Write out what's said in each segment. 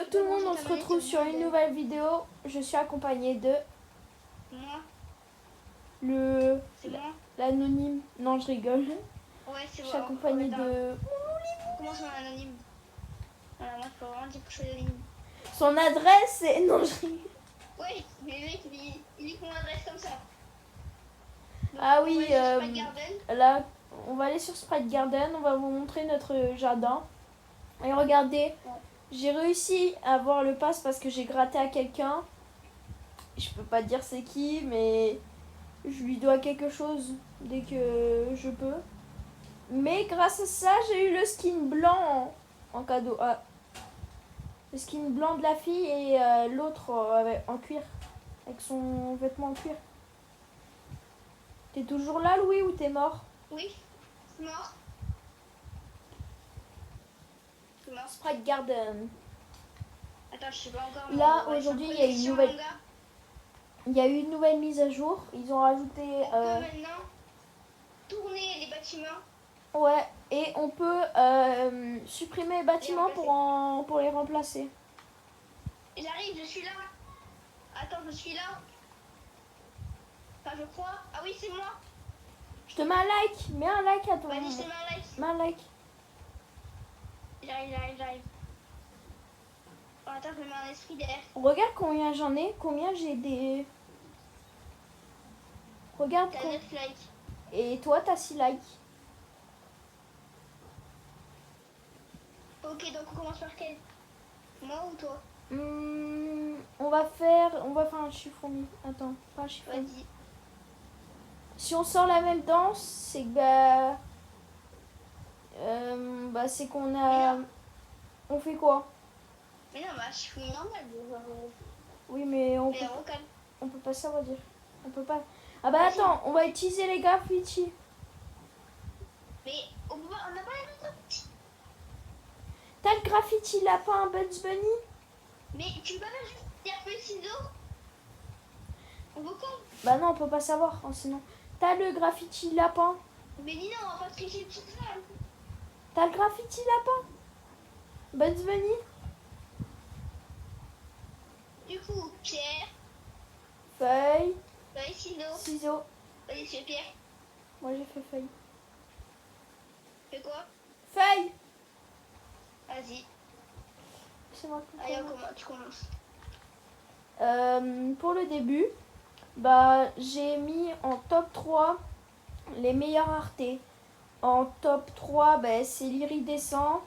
Yo tout le monde, on se retrouve sur une nouvelle vidéo. Je suis accompagnée de moi. C'est moi. l'anonyme. Non, je rigole. Ouais, c'est Je moi. suis accompagnée de... Comment c'est mon anonyme? Voilà, moi, je peux vraiment dire que je suis anonyme. Son adresse est... Non, je rigole. Ouais, mais le mec, il dit qu'on adresse comme ça. Donc, Ah oui, là, on va aller sur Sprite Garden. On va vous montrer notre jardin. Et regardez, j'ai réussi à avoir le pass parce que j'ai gratté à quelqu'un. Je peux pas dire c'est qui, mais je lui dois quelque chose dès que je peux. Mais grâce à ça, j'ai eu le skin blanc en cadeau. Ah. Le skin blanc de la fille et l'autre en cuir. Avec son vêtement en cuir. T'es toujours là, Louis, ou t'es mort? Oui, c'est mort. C'est mort. Sprite Garden. Attends, je sais pas encore. Là, aujourd'hui, il y a une nouvelle... Il y a eu une nouvelle mise à jour. Ils ont rajouté... On peut maintenant tourner les bâtiments. Ouais, et on peut supprimer les bâtiments pour les remplacer. J'arrive, je suis là. Attends, je suis là. Enfin, je crois. Ah oui, c'est moi. Je te mets un like. Mets un like à ton... Vas-y, je te mets un like. Mets un like. J'arrive. Oh, attends, je me mets un esprit derrière. Regarde combien j'en ai. Combien j'ai des... Regarde. T'as 9 likes. Et toi, t'as 6 likes. Ok, donc on commence par quel? Moi ou toi? On va faire un chiffon. Attends, pas un chiffon. Vas-y. Si on sort la même danse, c'est que c'est qu'on a... On fait quoi? Mais non, bah chiffon normal. Oui, mais on peut pas savoir dire. On peut pas... Ah bah attends, on va utiliser les graffitis. Mais on n'a pas les graffitis. T'as le graffiti lapin Bugs Bunny? Mais tu peux pas juste dire peu de ciseaux? On veut quoi? Bah non, on peut pas savoir, hein, sinon. T'as le graffiti lapin? Mais dis non, on va pas tricher tout ça. T'as le graffiti lapin? Bugs Bunny? Du coup, pierre. Feuille. Feuille, ciseaux. Ciseaux. Vas-y, c'est pierre. Moi j'ai fait feuille. Fais quoi? Feuille. Vas-y. C'est moi qui Allez, tu commences. Pour le début, bah j'ai mis en top 3 les meilleurs raretés. En top 3, bah, c'est l'iridescent.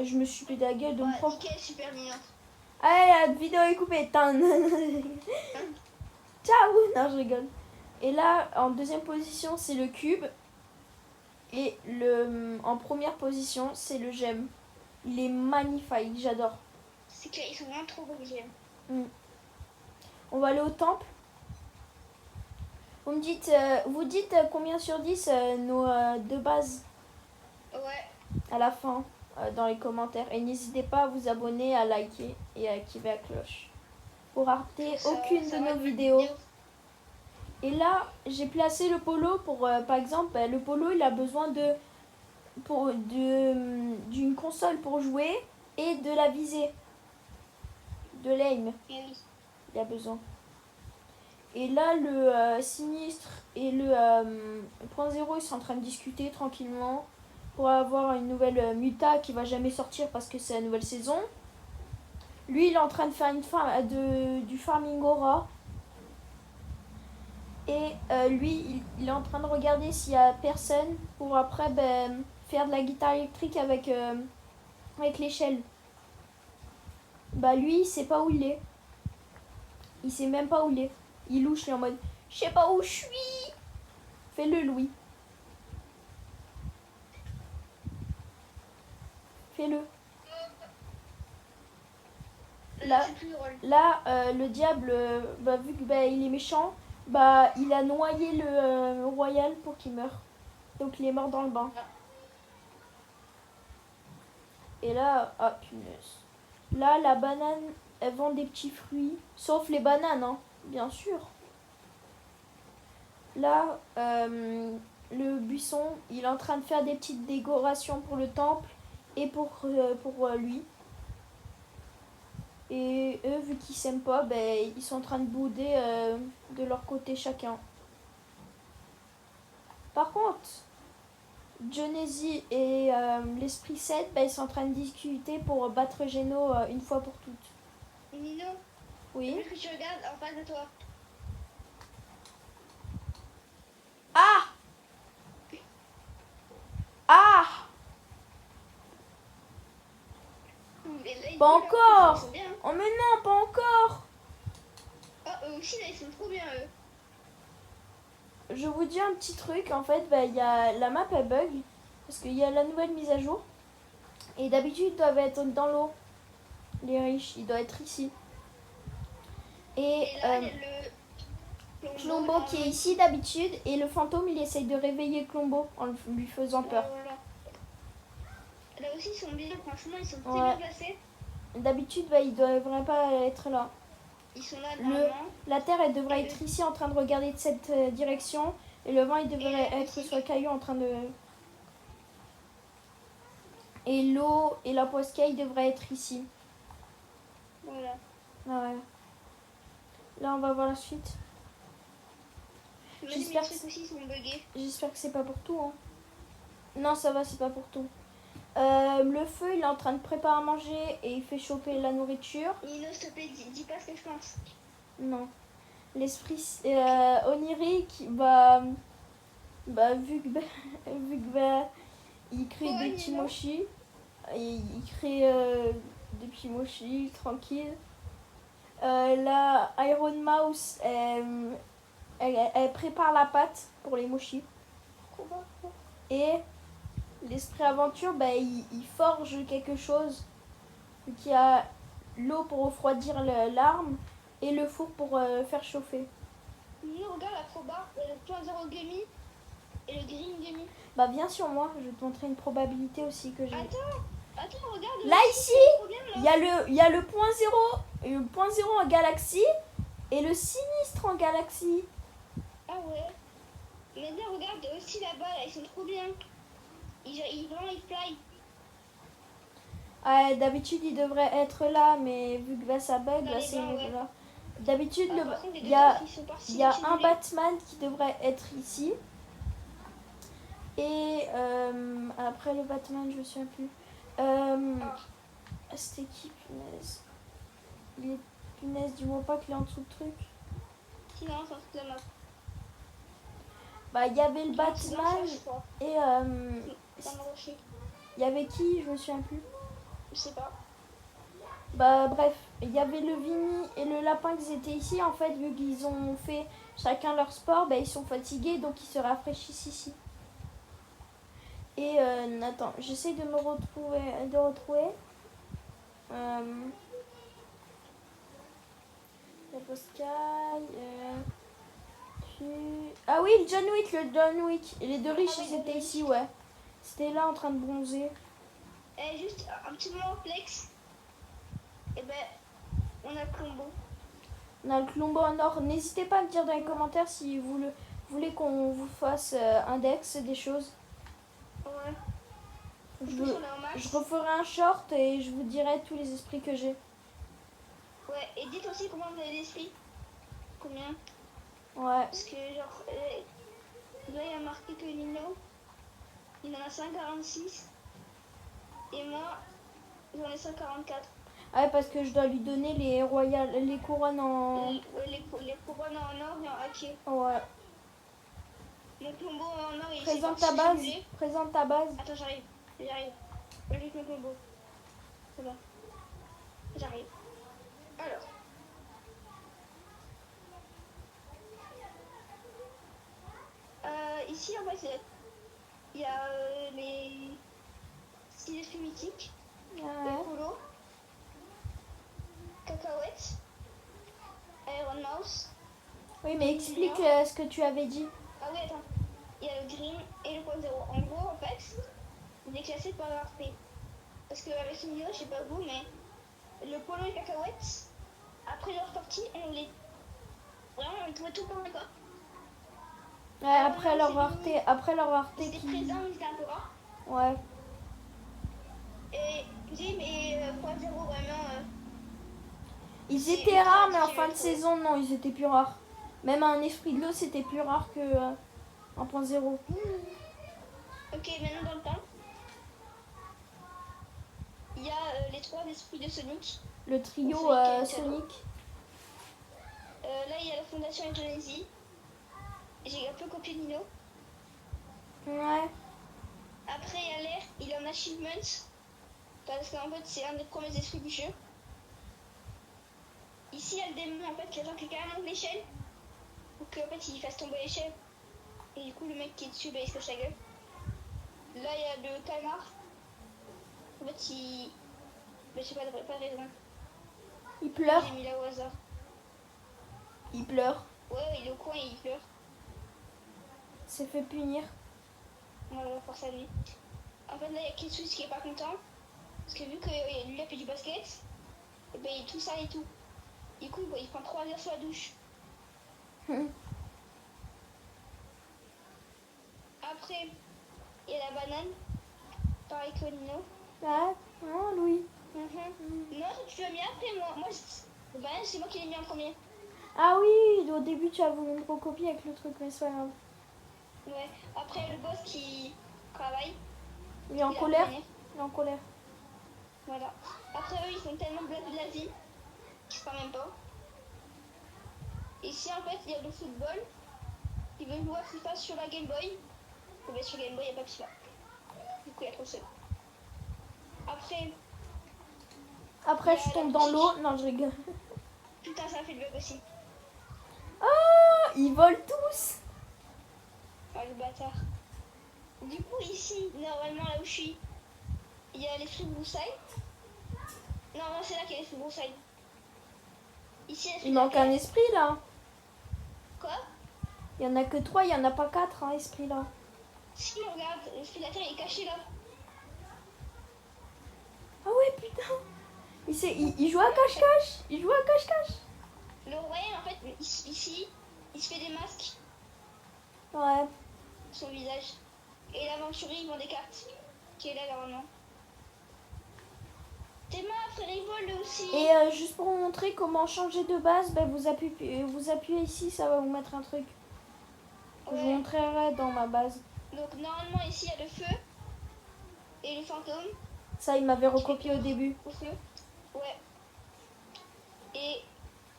Je me suis pété la gueule de mon propre. Nickel, super mignon. Allez, la vidéo est coupée. Ciao. Non, je rigole. Et là, en deuxième position, c'est le cube. Et en première position, c'est le gemme. Il est magnifique, j'adore. C'est qu'ils sont vraiment trop beaux, les gemmes. On va aller au temple. Vous dites combien sur 10 nos deux bases. Ouais. À la fin, dans les commentaires. Et n'hésitez pas à vous abonner, à liker et à activer la cloche. Pour rater aucune de nos vidéos. Et là, j'ai placé le polo pour, par exemple, le polo, il a besoin d'une console pour jouer et de la visée. De l'aim. Oui. Il a besoin. Et là, le sinistre et le point 0, ils sont en train de discuter tranquillement pour avoir une nouvelle muta qui va jamais sortir parce que c'est la nouvelle saison. Lui, il est en train de faire du farming aura. Et lui, il est en train de regarder s'il y a personne pour après faire de la guitare électrique avec l'échelle. Bah lui, il sait pas où il est. Il sait même pas où il est. Il louche, il est en mode « Je sais pas où je suis !» Fais-le, Louis. Fais-le. Là, le diable, vu que il est méchant, il a noyé le royal pour qu'il meure. Donc il est mort dans le bain. Et là, ah punaise. Là, la banane, elle vend des petits fruits. Sauf les bananes, hein, bien sûr. Là, le buisson, il est en train de faire des petites décorations pour le temple et pour lui. Et eux, vu qu'ils s'aiment pas, ben, ils sont en train de bouder de leur côté chacun. Par contre, Jonesy et l'Esprit 7, ben, ils sont en train de discuter pour battre Geno une fois pour toutes. Nino, Oui. est-ce que tu regardes en face de toi? Ah! Ah! Mais là, Pas encore! Ils sont bien. Oh mais non, pas encore! Oh, eux aussi, là, ils sont trop bien, eux. Je vous dis un petit truc, en fait, bah, y a, la map elle bug, parce qu'il y a la nouvelle mise à jour. Et d'habitude, ils doivent être dans l'eau. Les riches, ils doivent être ici. Et là, il y a le Colombo qui est ici d'habitude, et le fantôme, il essaye de réveiller Colombo en lui faisant peur. Voilà. Là aussi, ils sont bien, franchement, ils sont très Ouais. bien placés. D'habitude, bah, ils devraient pas être là. Ils sont là, normalement. La terre, elle devrait être ici en train de regarder de cette direction. Et le vent, il devrait être sur le caillou en train de... Et l'eau et la poiscaille devraient être ici. Voilà. Ah ouais. Là, on va voir la suite. J'espère que les trucs aussi sont buggés. J'espère que c'est pas pour tout. Hein. Non, ça va, c'est pas pour tout. Le feu, il est en train de préparer à manger et il fait chauffer la nourriture. Nino, s'il te plaît, dis pas ce que je pense. Non. L'esprit onirique, bah vu que il crée des petits mochis. Il crée des petits mochis tranquilles. La Iron Mouse, elle prépare la pâte pour les mochis. Et l'esprit aventure, bah, il forge quelque chose. Donc il y a l'eau pour refroidir l'arme et le four pour faire chauffer. Nous, regarde la proba, le point 0 gummy et le green gummy. Bah viens sur moi, je vais te montrer une probabilité aussi que j'ai. Attends, regarde. Là ici, il y a le point 0, le point 0 en galaxie et le sinistre en galaxie. Ah ouais. Maintenant regarde aussi là-bas, là, ils sont trop bien. Ils fly. D'habitude il devrait être là, mais vu que ça bug, là c'est là. D'habitude il y a un Batman qui devrait être ici. Et après le Batman, je me souviens plus. C'était qui, punaise? Il est punaise, dis-moi pas qu'il est en dessous de truc. Sinon, ça se la map. Bah, il y avait le Batman et il y avait qui? Je me souviens plus. Je sais pas. Bah, bref, il y avait le Vini et le lapin qui étaient ici. En fait, vu qu'ils ont fait chacun leur sport, bah, ils sont fatigués donc ils se rafraîchissent ici. Et attends, j'essaie de me retrouver. La Pascal. Ah oui, le John Wick. Et les deux riches, ils étaient ici, ouais. C'était là en train de bronzer. Juste un petit moment flex. Et ben, on a Colombo. On a le Colombo en or. N'hésitez pas à me dire dans les commentaires si vous voulez qu'on vous fasse index des choses. Ouais. Je referai un short et je vous dirai tous les esprits que j'ai. Ouais, et dites aussi combien vous avez d'esprits. Combien? Ouais. Parce que genre, là il y a marqué que Nino, il en a 146. Et moi, j'en ai 144. Ouais, parce que je dois lui donner les couronnes en... Les couronnes en or et en haché. Ouais. Mon combo en or, il Présente ta base. Présente ta base. Attends, j'arrive. Juste mon combo. C'est bon. J'arrive. Alors. Ici, en fait, il y a les 6 esprits mythiques. Polo. Cacahuète. Iron Mouse. Oui, mais explique ce que tu avais dit. Ah oui, attends. Il y a le green et le point 0. En gros, en fait, il est classé par RP. Parce qu'avec une vidéo, je sais pas vous, mais le polo et cacahuètes, après leur sortie, on les... Vraiment, on trouvait tout comme quoi. Ouais, après leur rareté C'était présent, mais c'était un peu rare. Ouais. Et j'ai mais point 0 vraiment... Ils C'est étaient ultra rares, mais en difficile fin à de trouver. saison, non, ils étaient plus rares. Même un esprit de l'eau, c'était plus rare que 1.0. Ok, maintenant dans le temps, il y a les 3 esprits de Sonic. Le trio Sonic et Sonic. Là, il y a la fondation Indonésie. J'ai un peu copié Nino. Ouais. Après, il y a l'air, il est en achievement. Parce qu'en fait, c'est un des premiers esprits du jeu. Ici, il y a le démon, en fait, qui attend que quelqu'un monte l'échelle. Pour qu'en fait, il fasse tomber l'échelle. Et du coup, le mec qui est dessus, bah, il se cache la gueule. Là, il y a le canard. En fait, il... Bah, je sais pas de raison. Il pleure. J'ai mis là au hasard. Il pleure. Ouais, il est au coin et il pleure. Il s'est fait punir. Voilà, force à lui. En fait, là, il y a Kitsus qui est pas content. Parce que vu que lui a fait du basket, et ben, il est tout sale et tout. Du coup, il prend 3 heures sur la douche. Après, il y a la banane. Pareil que Nino. Ouais, non, Louis. Non, tu l'as mis après, moi la banane, c'est moi qui l'ai mis en premier. Ah oui, au début, tu as voulu me recopier avec le truc, mais c'est pas grave. Ouais. Après, le boss qui travaille. Il est en il a colère. gagné. Il est en colère. Voilà. Après, eux, ils sont tellement blasés de la vie qu'ils se parlent même pas. Ici, en fait, il y a le football. Il veut jouer à FIFA sur la Game Boy. Mais sur Game Boy, il n'y a pas de FIFA. Du coup, il y a trop seul. Après, il y a je tombe la dans boutique. l'eau. Non, je rigole. Putain, ça a fait le bug aussi. Ah, ils volent tous. Oh, le bâtard. Du coup, ici, normalement, là où je suis, il y a l'esprit broussaille. Non, c'est là qu'il y a l'esprit broussaille. Ici, l'esprit Il de la manque un terre. esprit là. Quoi? Il y en a que 3, il y en a pas 4, hein, esprit là. Si, regarde, l'esprit de la terre il est caché là. Ah ouais, putain. Il joue à cache-cache. Il joue à cache-cache. Le royaume, en fait, ici, il se fait des masques Ouais. sur son visage. Et l'aventurier, il vend des cartes. Qui est là, normalement. Tes mains, frère, il vole aussi. Et juste pour vous montrer comment changer de base, ben, vous appuyez ici, ça va vous mettre un truc. Je vous Ouais. montrerai dans ma base. Donc, normalement, ici, il y a le feu. Et le fantôme. Ça, il m'avait recopié au début. Au feu. Ouais. Et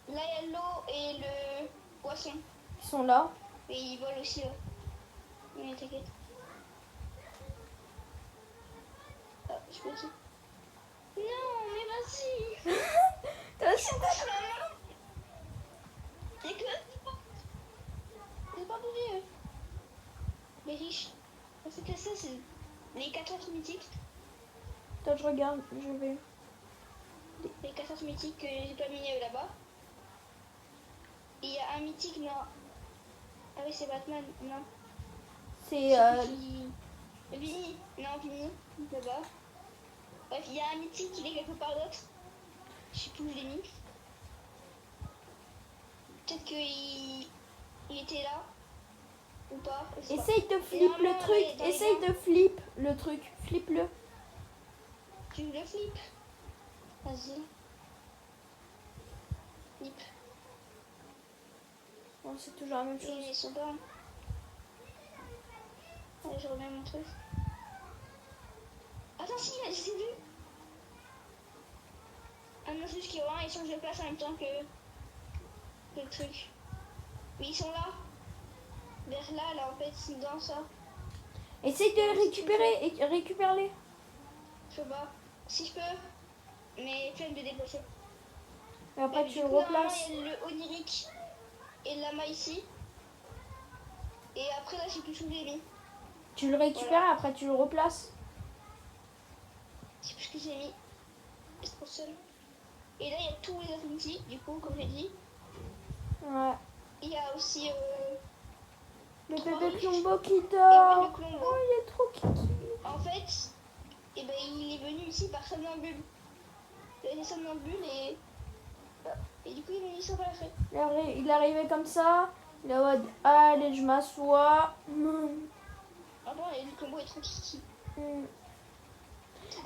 là, il y a l'eau et le poisson. Ils sont là. Et ils volent aussi, là. Mais t'inquiète. Ah, je peux aussi. Non, mais vas-y. Toi aussi, C'est que... C'est pas bougé. Les riches. Parce que ça, c'est les 14 mythiques. Toi, je regarde, je vais. Les 14 mythiques que j'ai pas mis là-bas. Et il y a un mythique, non. Ah oui, c'est Batman, non. C'est. Vinny, non, Vinny, là-bas. Bref, il y a un mythique, il est quelque part d'autre. Je sais plus où je l'ai mis. Peut-être qu'il était là. Ou pas. Je sais pas. Essaye de flip le normalement, truc. dans les Essaye mains, de flip le truc. Flip-le. Tu le flippes. Vas-y. Flip. Bon, c'est toujours la même chose. Et ils sont pas. Allez, je remets mon truc. Attends, si, là, j'ai vu. Un osus qui rend, ils changent de place en même temps que le truc. Oui, ils sont là. Vers là, là, en fait, c'est dans ça. Essaye de les récupérer et récupère-les. Je peux pas. Si je peux. Mais flemme de déplacer. Et après, Mais tu du le coup, normalement, replaces. il y a le onirique et le lama ici. Et après, là, j'ai plus où je l'ai mis. Tu le récupères Voilà. et après, tu le replaces. Je sais plus ce que j'ai mis. C'est trop seul. Et là, il y a tous les autres mythiques, du coup, comme j'ai dit. Ouais. Il y a aussi Le trois bébé riches. Colombo qui Et dort. le Colombo. Oh, il est trop kiki. En fait, eh ben, il est venu ici par somnambule. Il était somnambule et du coup, il est venu ici par la fête. Il est arrivé comme ça. Il est en mode, allez, je m'assois. Ah bon, et le Colombo est trop kiki.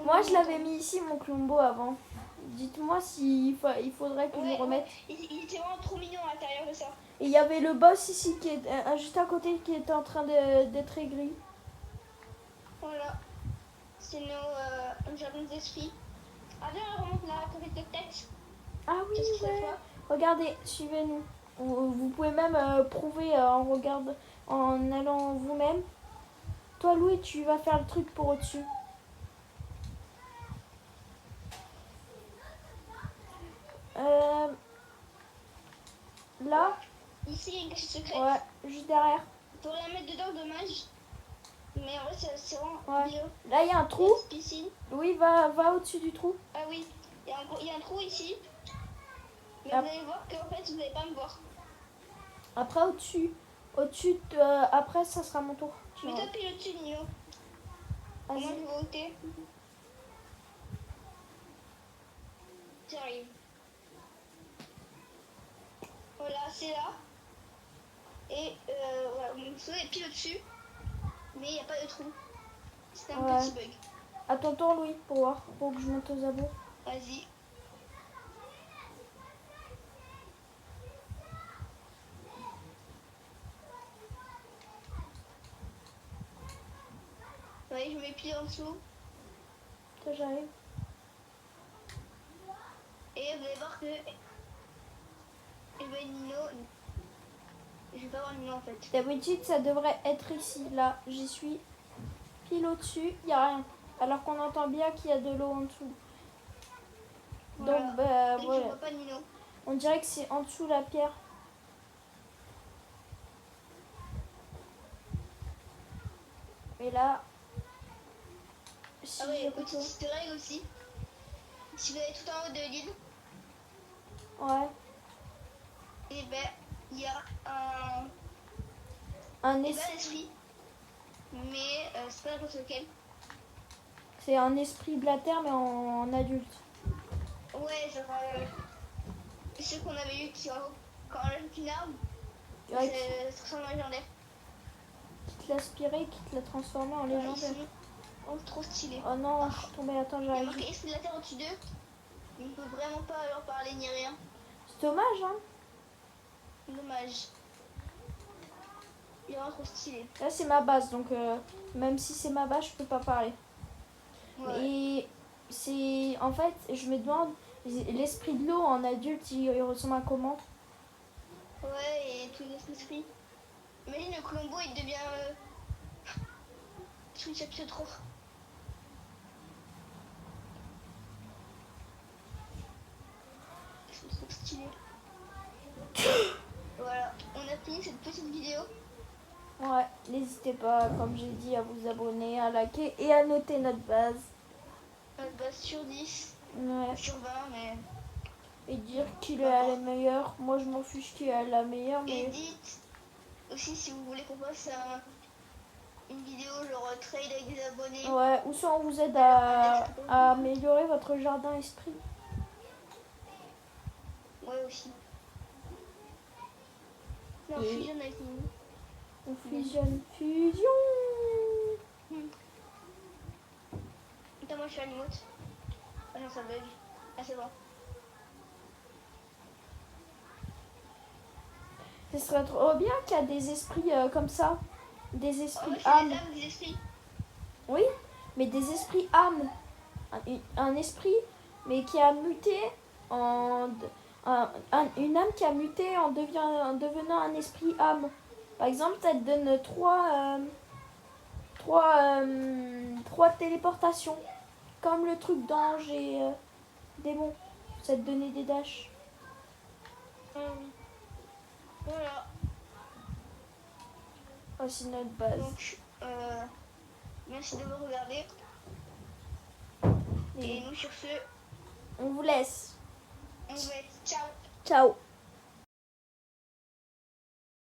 Moi, je l'avais mis ici, mon Colombo, avant. Dites-moi il faudrait que je le remette. Il était vraiment trop mignon à l'intérieur de ça. Et il y avait le boss ici qui est juste à côté qui était en train d'être aigri. Voilà. C'est nos jardins d'esprit. Ah viens, on remonte la copie de tête. Ah oui, Qu'est-ce que ça ouais. fait? Regardez, suivez-nous. Vous pouvez même prouver en allant vous-même. Toi, Louis, tu vas faire le truc pour au-dessus. Là, Ici, il y a une cachette secrète. ouais, juste derrière. Pour la mettre dedans, dommage. Mais en vrai, c'est vraiment Ouais. bio. Là, il y a un trou. Piscine. Louis, va au-dessus du trou. Ah oui, il y a un trou ici. Mais Ah. vous allez voir qu'en fait, vous n'allez pas me voir. Après, au-dessus, après, ça sera mon tour. Mais toi, pile au-dessus, Nino. Moi, je vais ôter. J'arrive. Voilà, c'est là. Et voilà, mon saut est pile au-dessus. Mais il n'y a pas de trou. C'était un petit bug. À ton tour, Louis, pour voir, pour que je monte aux abos. Vas-y. Ouais, je mets pile en dessous. Ça, j'arrive. Et vous allez voir que je vais Nino. Je vais pas voir Nino en fait. D'habitude, ça devrait être ici. Là, j'y suis. Pile au-dessus, il n'y a rien. Alors qu'on entend bien qu'il y a de l'eau en dessous. Voilà. Donc, Et voilà. je vois pas Nino. On dirait que c'est en dessous la pierre. Et là, si Ah oui, je petite easter egg aussi. Si vous allez tout en haut de l'île, ouais, et ben il y a un esprit. Mais c'est pas n'importe lequel. c'est un esprit Blatter mais en adulte. Ouais, genre ceux qu'on avait eu qui quand on ajoute une arme, Ouais, ça ressemble à un légendaire. qui te l'a aspiré, qui te l'a transformé en légendaire. Ici. Oh, trop stylé. Oh non, je suis tombée, attends, Il y a j'arrive. marqué esprit de la terre au-dessus d'eux. On ne peut vraiment pas leur parler ni rien. C'est dommage, hein. Dommage. Il est vraiment trop stylé. Là, c'est ma base, donc même si c'est ma base, je peux pas parler. Ouais. Et c'est... En fait, je me demande, l'esprit de l'eau en adulte, il ressemble à comment? Ouais, et tous les esprits. Imagine le Colombo, il devient... Switch up trop. C'est trop stylé. Voilà, on a fini cette petite vidéo. Ouais, n'hésitez pas, comme j'ai dit, à vous abonner, à liker et à noter notre base. Notre base sur 10, Ouais. sur 20, mais... Et dire qu'il est la meilleure. Moi, je m'en fiche qu'il est la meilleure, mais... Et dites aussi si vous voulez qu'on fasse une vidéo genre trade avec des abonnés. Ouais, ou soit on vous aide à améliorer votre jardin esprit. Ouais, aussi. Non, on fusionne avec nous. On fusionne. Fusion. Attends, moi je suis à l'emote. Ah non, ça bug. Ah, c'est bon. Ce serait trop bien qu'il y a des esprits comme ça. Des esprits c'est âmes. les âmes des esprits. Oui, mais des esprits âmes. Un esprit, mais qui a muté en... une âme qui a muté en devenant un esprit âme. Par exemple, ça te donne trois téléportations. Comme le truc d'ange et démon. Ça te donnait des dashs. Voilà. Oh, c'est notre base. Donc, merci de me regarder. Et nous, sur ce, on vous laisse. on vous laisse. Ciao. Ciao.